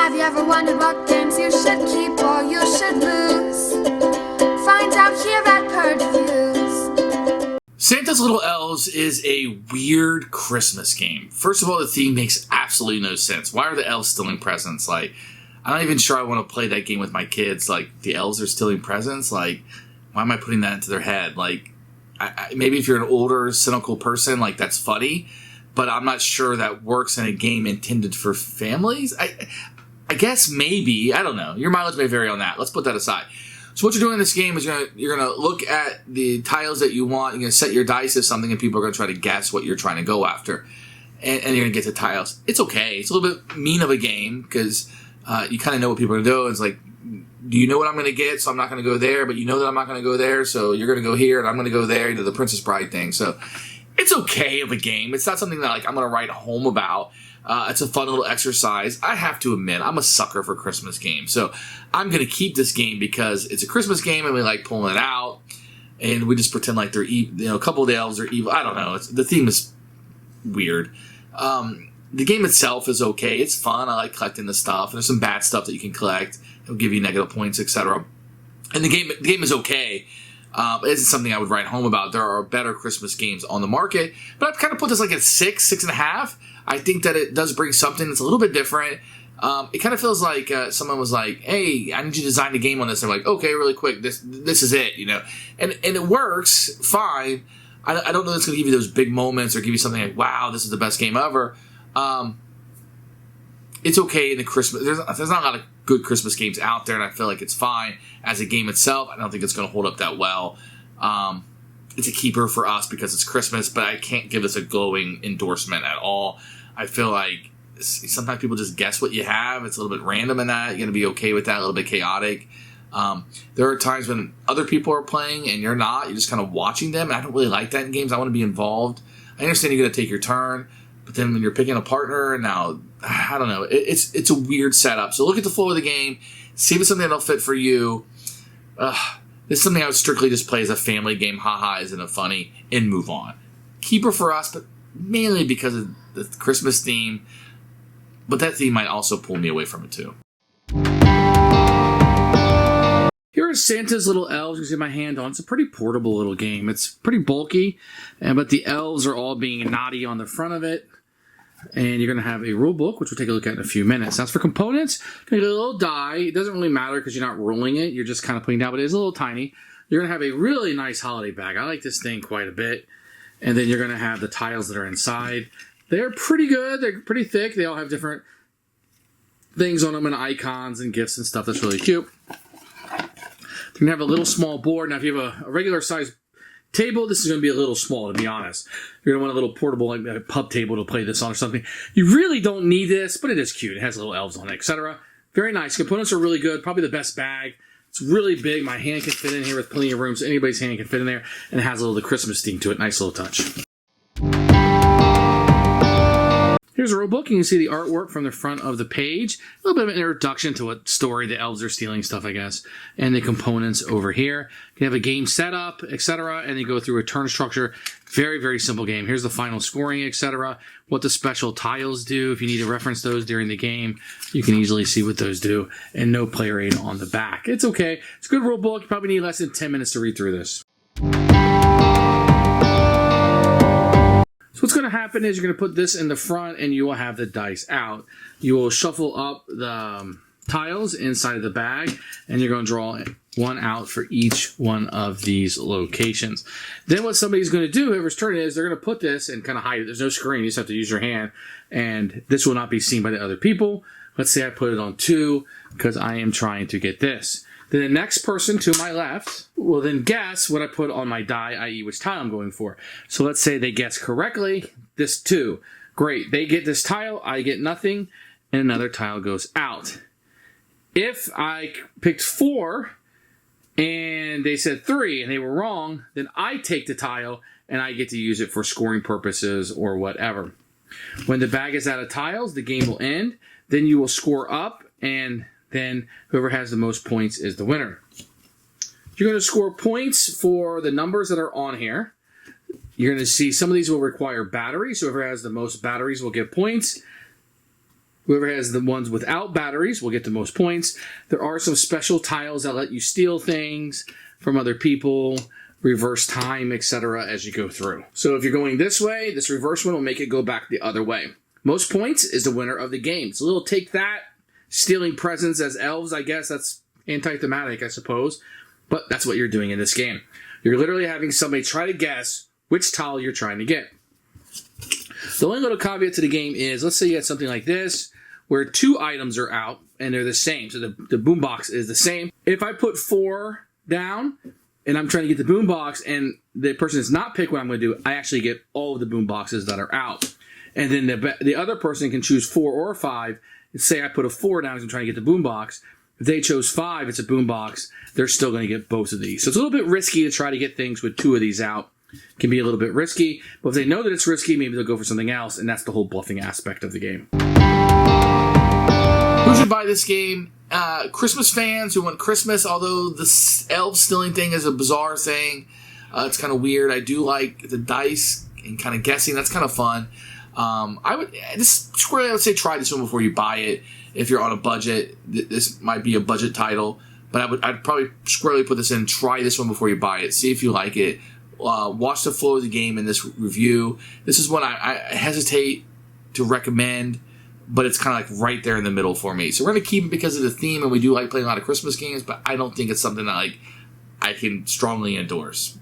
Have you ever wondered what games you should keep or you should lose? Find out here at Purge Reviews. Santa's Little Elves is a weird Christmas game. First of all, the theme makes absolutely no sense. Why are the elves stealing presents? Like, I'm not even sure I want to play that game with my kids. Like, the elves are stealing presents? Like, why am I putting that into their head? Like, maybe if you're an older, cynical person, like, that's funny. But I'm not sure that works in a game intended for families. I guess maybe. I don't know. Your mileage may vary on that. Let's put that aside. So what you're doing in this game is you're gonna look at the tiles that you want. You're gonna set your dice as something, and people are gonna try to guess what you're trying to go after, and you're gonna get the tiles. It's okay. It's a little bit mean of a game because you kind of know what people are gonna do. It's like, do you know what I'm gonna get? So I'm not gonna go there, but you know that I'm not gonna go there, so you're gonna go here, and I'm gonna go there. You know, the Princess Bride thing. So it's okay of a game. It's not something that like I'm gonna write home about. It's a fun little exercise. I have to admit, I'm a sucker for Christmas games. So I'm going to keep this game because it's a Christmas game and we like pulling it out. And we just pretend like they're evil. You know, a couple of the elves are evil. I don't know. The theme is weird. The game itself is okay. It's fun. I like collecting the stuff. There's some bad stuff that you can collect. It'll give you negative points, etc. And the game is okay. It isn't something I would write home about. There are better Christmas games on the market. But I've kind of put this like at 6.5. I think that it does bring something that's a little bit different. It kind of feels like someone was like, hey, I need you to design a game on this. And I'm like, okay, really quick. This is it, you know. And it works fine. I don't know if it's going to give you those big moments or give you something like, wow, this is the best game ever. It's okay in the Christmas. There's not a lot of good Christmas games out there, and I feel like it's fine. As a game itself, I don't think it's going to hold up that well. It's a keeper for us because it's Christmas, but I can't give this a glowing endorsement at all. I feel like sometimes people just guess what you have. It's a little bit random in that. You're going to be okay with that, a little bit chaotic. There are times when other people are playing and you're not. You're just kind of watching them, and I don't really like that in games. I want to be involved. I understand you're going to take your turn, but then when you're picking a partner, now, I don't know. It's a weird setup. So look at the flow of the game. See if it's something that'll fit for you. This is something I would strictly just play as a family game. Haha, isn't it funny? And move on. Keeper for us, but mainly because of the Christmas theme. But that theme might also pull me away from it too. Here is Santa's Little Elves. You can see my hand on. It's a pretty portable little game. It's pretty bulky, but the elves are all being naughty on the front of it. And you're going to have a rule book, which we'll take a look at in a few minutes. As for components, you're going to get a little die. It doesn't really matter because you're not rolling it. You're just kind of putting it down, but it is a little tiny. You're going to have a really nice holiday bag. I like this thing quite a bit. And then you're going to have the tiles that are inside. They're pretty good. They're pretty thick. They all have different things on them and icons and gifts and stuff. That's really cute. You're going to have a little small board. Now, if you have a regular size table, this is going to be a little small, to be honest. You're going to want a little portable, like a pub table to play this on or something. You really don't need this, but it is cute. It has little elves on it, etc. Very nice. Components are really good. Probably the best bag. It's really big. My hand can fit in here with plenty of room, so anybody's hand can fit in there. And it has a little the Christmas theme to it. Nice little touch. Here's a rule book. You can see the artwork from the front of the page. A little bit of an introduction to what story the elves are stealing stuff, I guess. And the components over here. You have a game setup, etc. And you go through a turn structure. Very, very simple game. Here's the final scoring, etc. What the special tiles do. If you need to reference those during the game, you can easily see what those do. And no player aid on the back. It's okay. It's a good rule book. You probably need less than 10 minutes to read through this. So what's going to happen is you're going to put this in the front and you will have the dice out. You will shuffle up the tiles inside of the bag and you're going to draw one out for each one of these locations. Then what somebody's going to do, whoever's turn it is, they're going to put this and kind of hide it. There's no screen. You just have to use your hand and this will not be seen by the other people. Let's say I put it on 2 because I am trying to get this. Then the next person to my left will then guess what I put on my die, i.e. which tile I'm going for. So let's say they guess correctly, this 2. Great, they get this tile, I get nothing, and another tile goes out. If I picked 4 and they said 3 and they were wrong, then I take the tile and I get to use it for scoring purposes or whatever. When the bag is out of tiles, the game will end. Then you will score up and then whoever has the most points is the winner. You're going to score points for the numbers that are on here. You're going to see some of these will require batteries, so whoever has the most batteries will get points. Whoever has the ones without batteries will get the most points. There are some special tiles that let you steal things from other people, reverse time, etc. as you go through. So if you're going this way, this reverse one will make it go back the other way. Most points is the winner of the game. It's a little take that, stealing presents as elves, I guess. That's anti-thematic, I suppose. But that's what you're doing in this game. You're literally having somebody try to guess which tile you're trying to get. The only little caveat to the game is, let's say you had something like this, where 2 items are out, and they're the same. So the boombox is the same. If I put 4 down, and I'm trying to get the boombox, and the person does not pick what I'm going to do, I actually get all of the boomboxes that are out. And then the other person can choose 4 or 5. Say I put a 4 down because I'm trying to get the boombox. If they chose 5, it's a boombox. They're still going to get both of these. So it's a little bit risky to try to get things with 2 of these out. It can be a little bit risky. But if they know that it's risky, maybe they'll go for something else. And that's the whole bluffing aspect of the game. Who should buy this game? Christmas fans who want Christmas, although the elf stealing thing is a bizarre thing. It's kind of weird. I do like the dice and kind of guessing. That's kind of fun. I would say try this one before you buy it. If you're on a budget, this might be a budget title, but I'd probably squarely put this in. Try this one before you buy it. See if you like it. Watch the flow of the game in this review. This is one I hesitate to recommend, but it's kind of like right there in the middle for me. So we're going to keep it because of the theme, and we do like playing a lot of Christmas games, but I don't think it's something that I can strongly endorse.